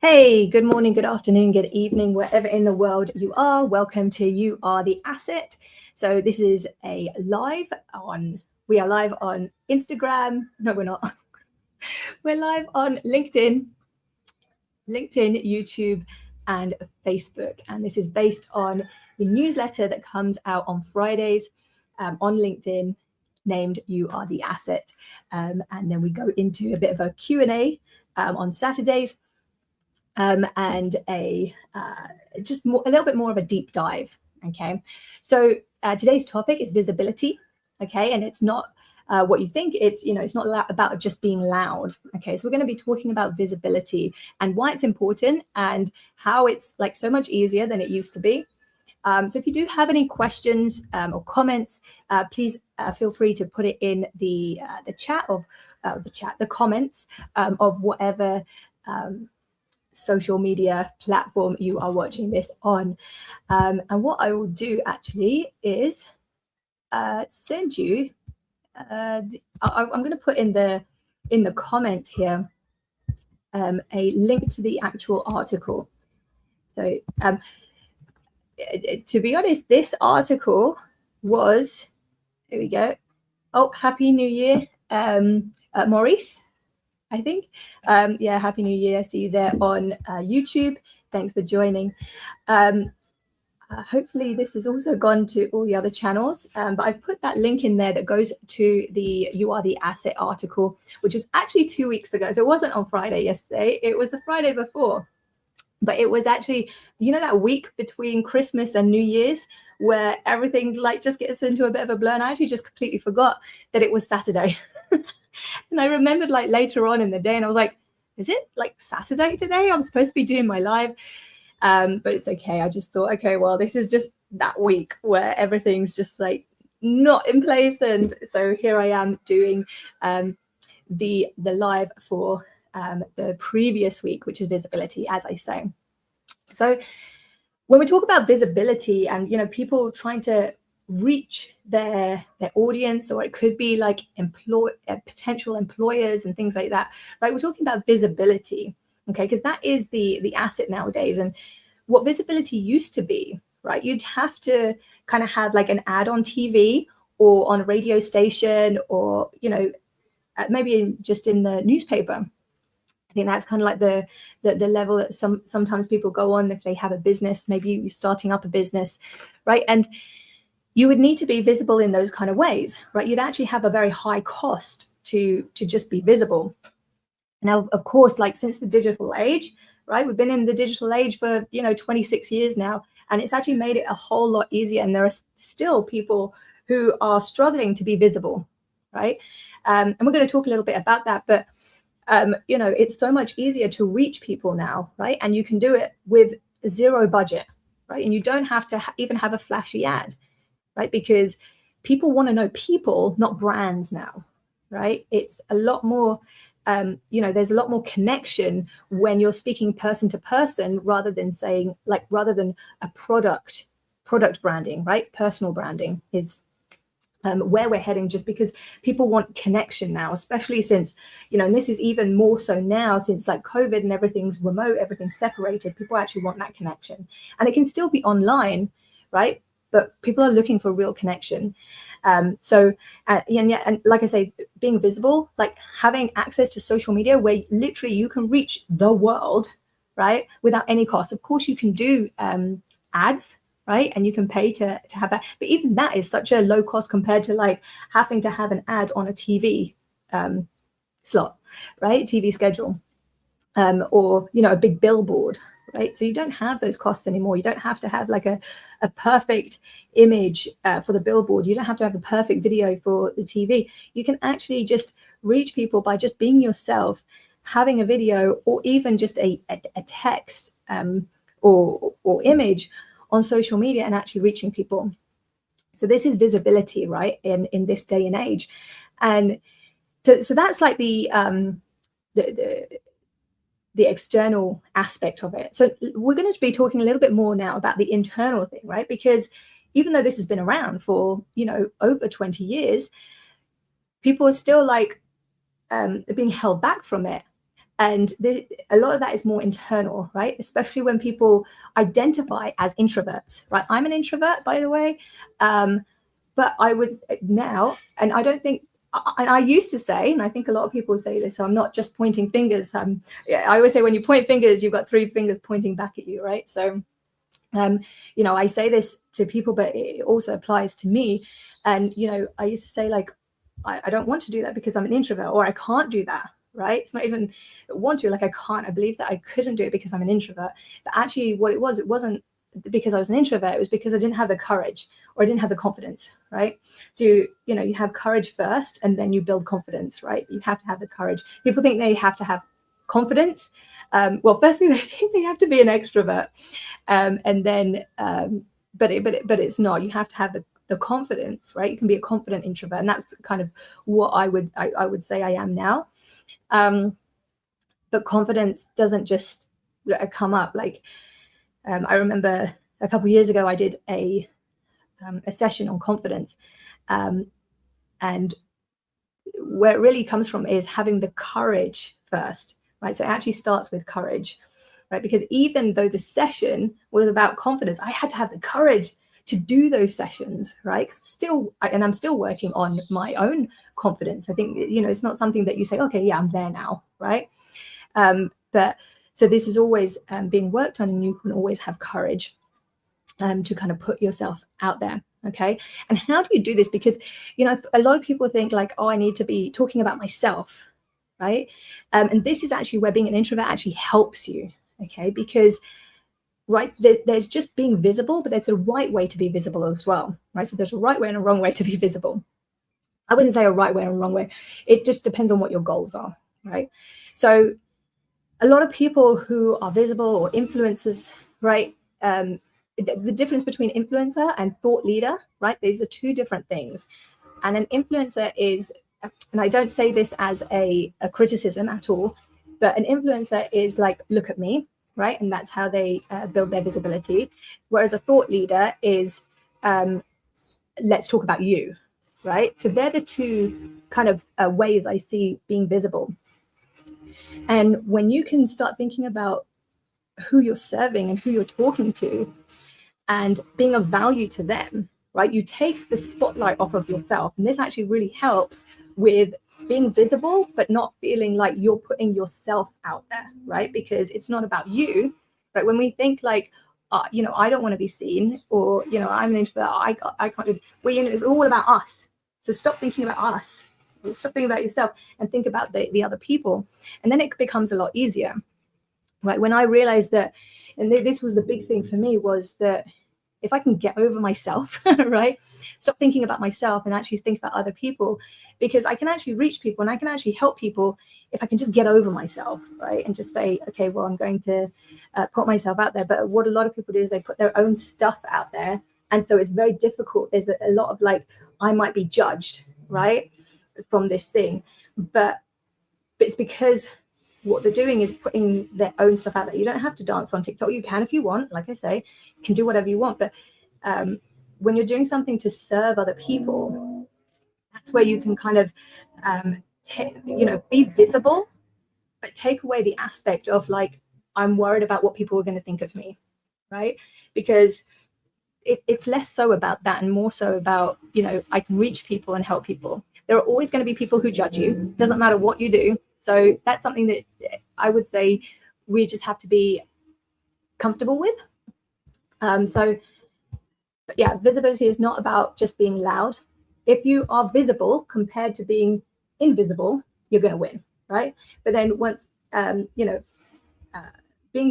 Hey, good morning, good afternoon, good evening, wherever in the world you are. Welcome to You Are the Asset. So this is we are live on Instagram. No, we're not. We're live on LinkedIn, YouTube, and Facebook. And this is based on the newsletter that comes out on Fridays on LinkedIn named You Are the Asset. And then we go into a bit of a Q&A on Saturdays. And a little bit more of a deep dive. Okay, so today's topic is visibility. Okay, and it's not what you think. It's not about just being loud. Okay, so we're going to be talking about visibility and why it's important and how it's like so much easier than it used to be. So if you do have any questions or comments, please feel free to put it in the comments of whatever social media platform you are watching this on. And what I will do actually is send you I'm going to put in the comments here a link to the actual article. So to be honest, this article was, here we go. Oh, Happy New Year, Maurice, I think. Yeah, Happy New Year. I see you there on YouTube. Thanks for joining. Hopefully this has also gone to all the other channels, but I've put that link in there that goes to the You Are the Asset article, which was actually 2 weeks ago. So it wasn't on Friday yesterday. It was the Friday before. But it was actually, that week between Christmas and New Year's where everything like just gets into a bit of a blur. And I actually just completely forgot that it was Saturday. And I remembered like later on in the day and I was like, is it like Saturday today? I'm supposed to be doing my live. But it's okay. I just thought, okay, well, this is just that week where everything's just like not in place. And so here I am doing the live for the previous week, which is visibility, as I say. So when we talk about visibility and, people trying to reach their audience, or it could be like potential employers and things like that, right? We're talking about visibility, okay? Because that is the asset nowadays. And what visibility used to be, right? You'd have to kind of have like an ad on TV or on a radio station or, maybe just in the newspaper. I think that's kind of like the level that sometimes people go on if they have a business, maybe you're starting up a business, right? And you would need to be visible in those kind of ways, right? You'd actually have a very high cost to just be visible. Now, of course, like since the digital age, right? We've been in the digital age for, 26 years now, and it's actually made it a whole lot easier. And there are still people who are struggling to be visible, right? And we're going to talk a little bit about that, but it's so much easier to reach people now, right? And you can do it with zero budget, right? And you don't have to even have a flashy ad, right? Because people want to know people, not brands now, right? It's a lot more, there's a lot more connection when you're speaking person to person rather than a product branding, right? Personal branding is where we're heading, just because people want connection now, especially since, and this is even more so now since like COVID and everything's remote, everything's separated. People actually want that connection, and it can still be online, right? But people are looking for real connection. And like I say, being visible, like having access to social media where literally you can reach the world, right? Without any cost. Of course, you can do ads, right? And you can pay to have that. But even that is such a low cost compared to like having to have an ad on a TV slot, right? TV schedule, or, a big billboard, right? So you don't have those costs anymore. You don't have to have like a perfect image for the billboard. You don't have to have a perfect video for the TV. You can actually just reach people by just being yourself, having a video, or even just a text or image on social media and actually reaching people. So this is visibility, right? In this day and age. And so that's like the external aspect of it. So we're going to be talking a little bit more now about the internal thing, right? Because even though this has been around for, over 20 years, people are still like being held back from it. And a lot of that is more internal, right? Especially when people identify as introverts, right? I'm an introvert, by the way. But I would now, and I don't think, and I used to say, and I think a lot of people say this, so I'm not just pointing fingers. I always say when you point fingers, you've got three fingers pointing back at you, right? So, I say this to people, but it also applies to me. And, I used to say, like, I don't want to do that because I'm an introvert, or I can't do that, right? It's not even want to, like, I can't. I believe that I couldn't do it because I'm an introvert. But actually what it wasn't because I was an introvert. It was because I didn't have the courage, or I didn't have the confidence, right? So, you have courage first, and then you build confidence, right? You have to have the courage. People think they have to have confidence. Well, firstly, they think they have to be an extrovert. And then, but it's not. You have to have the confidence, right? You can be a confident introvert, and that's kind of what I would say I am now. But confidence doesn't just come up. Like, I remember a couple of years ago, I did a session on confidence, and where it really comes from is having the courage first, right? So it actually starts with courage, right? Because even though the session was about confidence, I had to have the courage to do those sessions, right? I'm still working on my own confidence. I think, it's not something that you say, okay, yeah, I'm there now, right? But so this is always being worked on, and you can always have courage to kind of put yourself out there. Okay. And how do you do this? Because, a lot of people think like, oh, I need to be talking about myself, right? And this is actually where being an introvert actually helps you. Okay. Because, right, there's just being visible, but there's a right way to be visible as well, right? So there's a right way and a wrong way to be visible. I wouldn't say a right way and a wrong way. It just depends on what your goals are, right? So a lot of people who are visible or influencers, right? The difference between influencer and thought leader, right? These are two different things. And an influencer is, and I don't say this as a criticism at all, but an influencer is like, look at me, right? And that's how they build their visibility. Whereas a thought leader is, let's talk about you, right? So they're the two kind of ways I see being visible. And when you can start thinking about who you're serving and who you're talking to and being of value to them, right? You take the spotlight off of yourself. And this actually really helps with being visible, but not feeling like you're putting yourself out there, right? Because it's not about you, right? When we think like, I don't want to be seen, or, I'm an introvert, I can't do, well, it's all about us. So stop thinking about us. Stop thinking about yourself and think about the other people. And then it becomes a lot easier. Right. When I realized that, and this was the big thing for me, was that if I can get over myself, right, stop thinking about myself and actually think about other people, because I can actually reach people and I can actually help people if I can just get over myself, right, and just say, okay, well, I'm going to put myself out there. But what a lot of people do is they put their own stuff out there. And so it's very difficult. There's a lot of like, I might be judged, right, from this thing. But it's because what they're doing is putting their own stuff out there. You don't have to dance on TikTok. You can if you want. Like I say, you can do whatever you want. But when you're doing something to serve other people, that's where you can kind of, be visible, but take away the aspect of like, I'm worried about what people are going to think of me, right? Because it's less so about that and more so about, I can reach people and help people. There are always going to be people who judge you. Doesn't matter what you do. So that's something that I would say we just have to be comfortable with. But yeah, visibility is not about just being loud. If you are visible compared to being invisible, you're going to win, right? But then once, being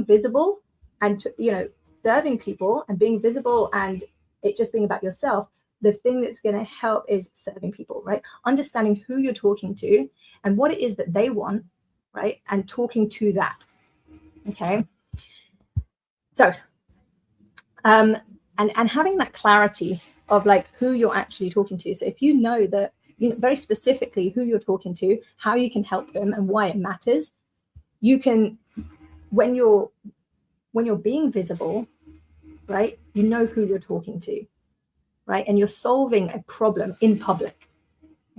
visible and, serving people and being visible and it just being about yourself, the thing that's going to help is serving people, right? Understanding who you're talking to and what it is that they want, right? And talking to that, okay? So, and having that clarity of like who you're actually talking to. So if you know that, very specifically who you're talking to, how you can help them and why it matters, you can, when you're being visible, right? You know who you're talking to, right? And you're solving a problem in public,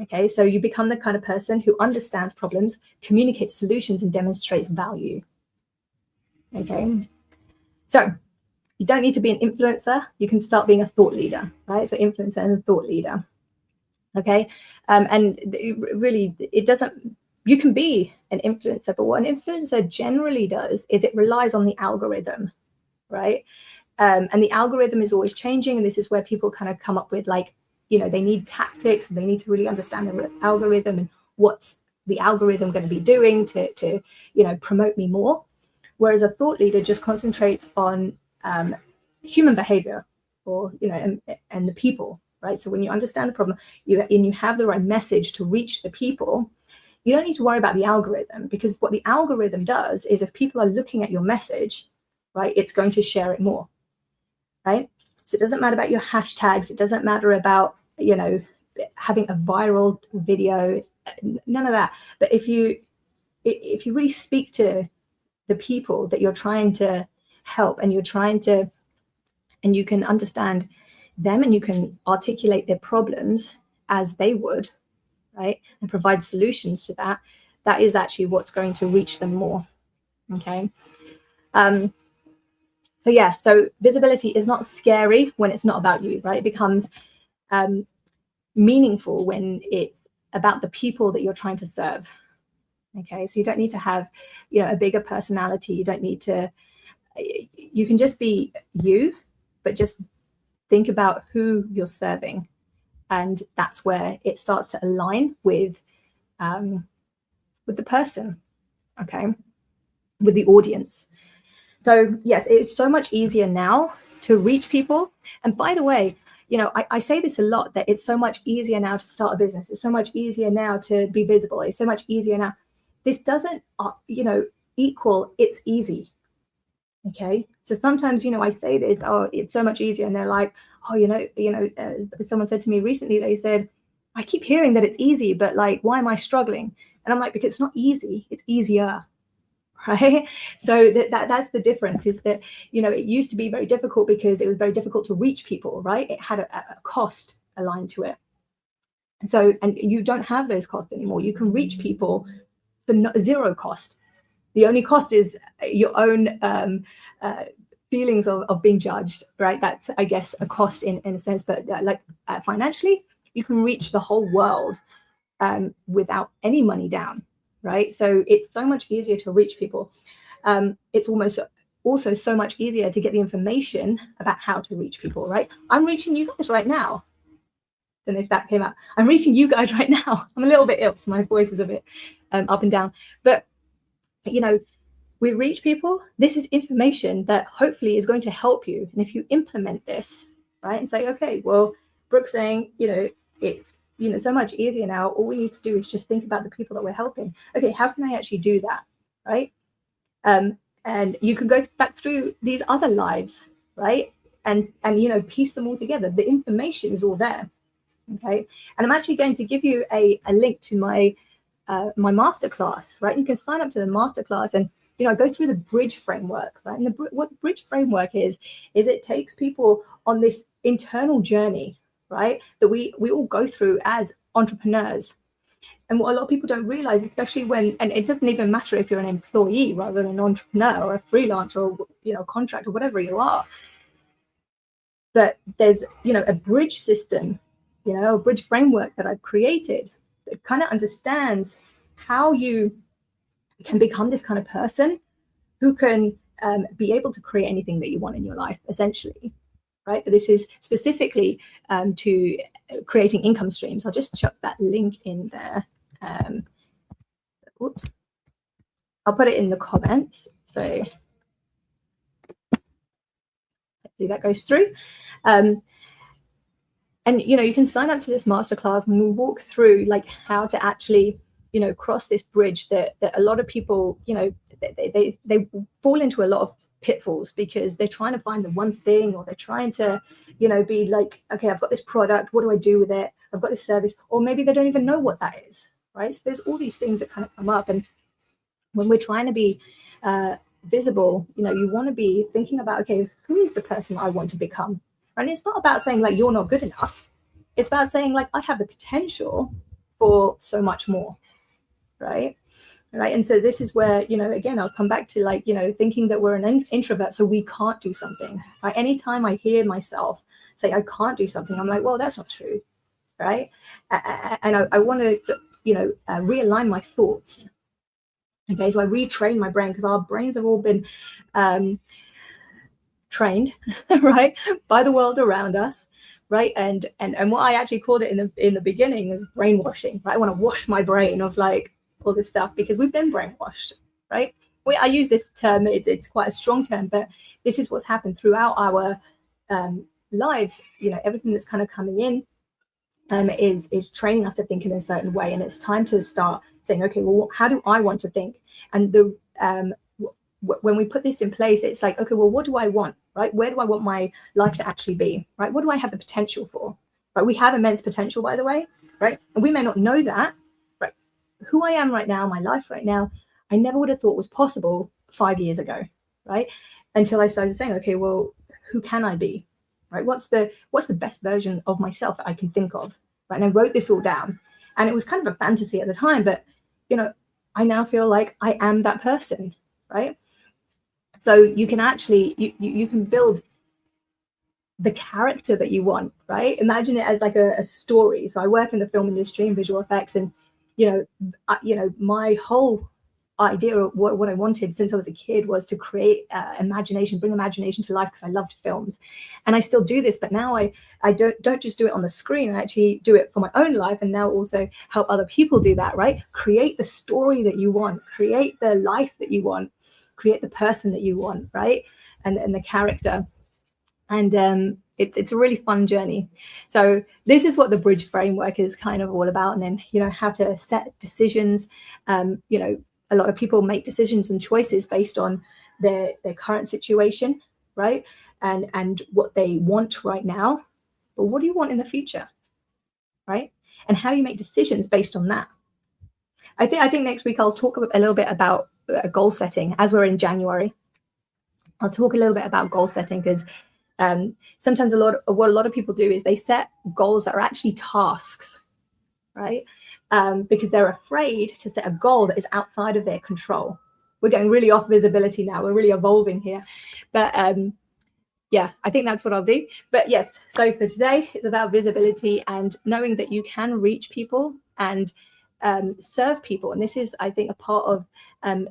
Okay, so you become the kind of person who understands problems, communicates solutions, and demonstrates value. Okay, so you don't need to be an influencer. You can start being a thought leader, right? So influencer and a thought leader. Okay, and really, it doesn't. You can be an influencer, but what an influencer generally does is it relies on the algorithm, right? And the algorithm is always changing, and this is where people kind of come up with, like, you know, they need tactics, and they need to really understand the algorithm and what's the algorithm going to be doing to you know, promote me more. Whereas a thought leader just concentrates on human behavior, or, you know, and the people, right? So when you understand the problem, you have the right message to reach the people, you don't need to worry about the algorithm, because what the algorithm does is if people are looking at your message, right, it's going to share it more, right? So it doesn't matter about your hashtags. It doesn't matter about, you know, having a viral video, none of that. But if you really speak to the people that you're trying to help, and and you can understand them, and you can articulate their problems as they would, right, and provide solutions to that, that is actually what's going to reach them more. Okay. So yeah, so visibility is not scary when it's not about you, right? It becomes meaningful when it's about the people that you're trying to serve. Okay, so you don't need to have, you know, a bigger personality. You don't need to, you can just be you, but just think about who you're serving. And that's where it starts to align with the person, okay, with the audience. So yes, it's so much easier now to reach people. And by the way, you know, I say this a lot, that it's so much easier now to start a business. It's so much easier now to be visible. It's so much easier now. This doesn't, you know, equal it's easy. Okay. So sometimes, you know, I say this, oh, it's so much easier. And they're like, oh, someone said to me recently, they said, I keep hearing that it's easy, but like, why am I struggling? And I'm like, because it's not easy, it's easier. Right. So that's the difference, is that, you know, it used to be very difficult because it was very difficult to reach people, right? It had a cost aligned to it. So, and you don't have those costs anymore. You can reach people for zero cost. The only cost is your own feelings of being judged, right? That's, I guess, a cost in a sense, but financially, you can reach the whole world without any money down. Right. So it's so much easier to reach people. It's almost also so much easier to get the information about how to reach people. Right. I'm reaching you guys right now. Don't know if that came out. I'm reaching you guys right now. I'm a little bit ill, so my voice is a bit up and down. But, you know, we reach people. This is information that hopefully is going to help you. And if you implement this, right, and say, okay, well, Brooke's saying, you know, it's, you know, so much easier now. All we need to do is just think about the people that we're helping. Okay, how can I actually do that, right? And you can go back through these other lives, right? And you know, piece them all together. The information is all there, okay? And I'm actually going to give you a link to my my masterclass, right? You can sign up to the masterclass, and you know, I go through the bridge framework, right? And what the bridge framework is it takes people on this internal journey, right, that we all go through as entrepreneurs. And what a lot of people don't realize, especially when, and it doesn't even matter if you're an employee rather than an entrepreneur or a freelancer or, you know, contract or whatever you are, but there's, you know, a bridge system, you know, a bridge framework that I've created that kind of understands how you can become this kind of person who can be able to create anything that you want in your life, essentially. Right, but this is specifically to creating income streams. I'll just chuck that link in there. Whoops, I'll put it in the comments. So hopefully that goes through. And you know, you can sign up to this masterclass, and we'll walk through like how to actually, you know, cross this bridge that a lot of people, you know, they fall into a lot of pitfalls because they're trying to find the one thing, or they're trying to, you know, be like, okay, I've got this product, what do I do with it? I've got this service, or maybe they don't even know what that is, right? So there's all these things that kind of come up, and when we're trying to be visible, you know, you want to be thinking about, okay, who is the person I want to become? And it's not about saying like you're not good enough. It's about saying like I have the potential for so much more, right? Right. And so this is where, again, I'll come back to like, thinking that we're an introvert, so we can't do something, right? Anytime I hear myself say I can't do something, I'm like, well, that's not true, right? And I want to, realign my thoughts. Okay, so I retrain my brain, because our brains have all been trained, right, by the world around us, right? And what I actually called it in the beginning is brainwashing, right? I want to wash my brain of like all this stuff, because we've been brainwashed, right? I use this term, it's quite a strong term, but this is what's happened throughout our lives. Everything that's kind of coming in is training us to think in a certain way, and it's time to start saying, okay, well, how do I want to think? And when we put this in place, it's like, okay, well, what do I want, right? Where do I want my life to actually be, right? What do I have the potential for, right? We have immense potential, by the way, right? And we may not know that, right? Who I am right now, my life right now, I never would have thought was possible 5 years ago, right? Until I started saying, okay, well, who can I be, right? What's the best version of myself that I can think of, right? And I wrote this all down, and it was kind of a fantasy at the time, but, I now feel like I am that person, right? So you can actually, you can build the character that you want, right? Imagine it as like a story. So I work in the film industry and visual effects, and my whole idea of what I wanted since I was a kid was to create imagination, bring imagination to life, because I loved films, and I still do this. But now I don't just do it on the screen. I actually do it for my own life, and now also help other people do that, right? Create the story that you want, create the life that you want, create the person that you want, right? And the character. And it's a really fun journey. So this is what the Bridge framework is kind of all about. And then, how to set decisions. A lot of people make decisions and choices based on their current situation, right? And what they want right now. But what do you want in the future, right? And how do you make decisions based on that? I think next week I'll talk a little bit about goal setting, as we're in January. I'll talk a little bit about goal setting, because sometimes what a lot of people do is they set goals that are actually tasks, right? Because they're afraid to set a goal that is outside of their control. We're going really off visibility now. We're really evolving here. But yeah, I think that's what I'll do. But yes, so for today, it's about visibility and knowing that you can reach people and serve people. And this is, I think, a part of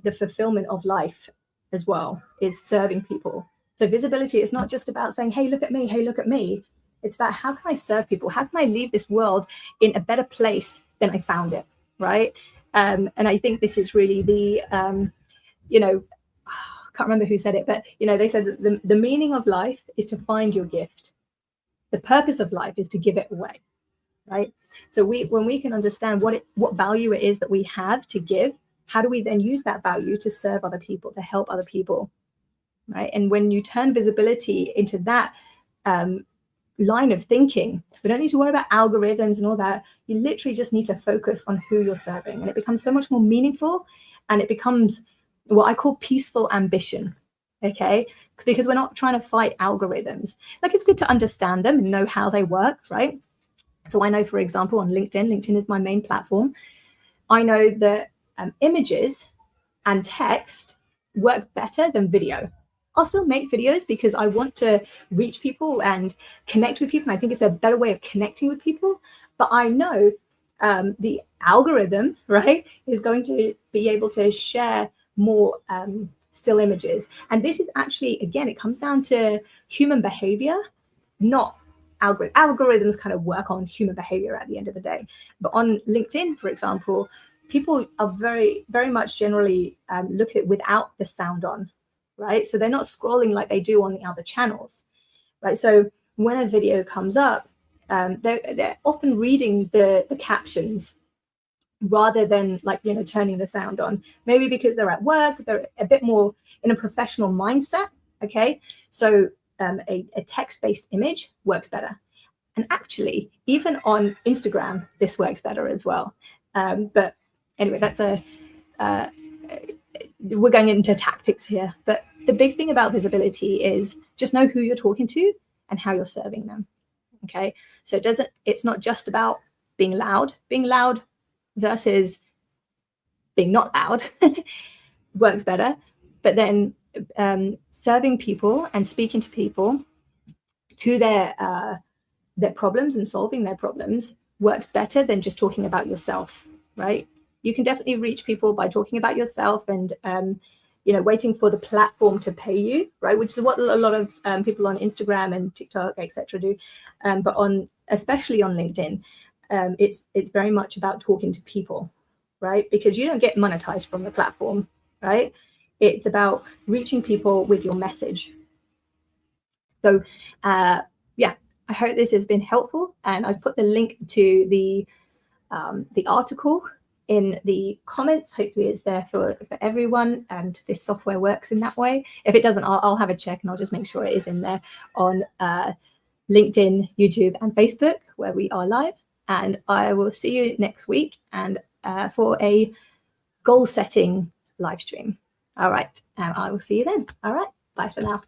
the fulfillment of life as well, is serving people. So visibility is not just about saying, hey, look at me, hey, look at me. It's about, how can I serve people? How can I leave this world in a better place than I found it, right? And I think this is really the, I can't remember who said it, but, they said that the meaning of life is to find your gift. The purpose of life is to give it away, right? So when we can understand what value it is that we have to give, how do we then use that value to serve other people, to help other people, right? And when you turn visibility into that line of thinking, we don't need to worry about algorithms and all that. You literally just need to focus on who you're serving, and it becomes so much more meaningful, and it becomes what I call peaceful ambition, okay? Because we're not trying to fight algorithms. Like, it's good to understand them and know how they work, right? So I know, for example, on LinkedIn is my main platform. I know that images and text work better than video. I'll still make videos because I want to reach people and connect with people. And I think it's a better way of connecting with people. But I know the algorithm, right, is going to be able to share more still images. And this is actually, again, it comes down to human behavior, not algorithms kind of work on human behavior at the end of the day. But on LinkedIn, for example, people are very, very much generally look at it without the sound on, right? So they're not scrolling like they do on the other channels, right? So when a video comes up, they're often reading the captions rather than turning the sound on. Maybe because they're at work, they're a bit more in a professional mindset, okay? So a text-based image works better. And actually, even on Instagram, this works better as well. But anyway, that's we're going into tactics here. But the big thing about visibility is just know who you're talking to and how you're serving them, okay? So it's not just about being loud. Being loud versus being not loud works better. But then serving people and speaking to people to their problems and solving their problems works better than just talking about yourself, right? You can definitely reach people by talking about yourself and waiting for the platform to pay you, right? Which is what a lot of people on Instagram and TikTok, etc., do. But especially on LinkedIn, it's very much about talking to people, right? Because you don't get monetized from the platform, right? It's about reaching people with your message. So, yeah, I hope this has been helpful, and I've put the link to the article in the comments. Hopefully it's there for everyone, and this software works in that way. If it doesn't, I'll have a check and I'll just make sure it is in there on LinkedIn, YouTube, and Facebook, where we are live. And I will see you next week and for a goal setting live stream. All right, I will see you then. All right, bye for now.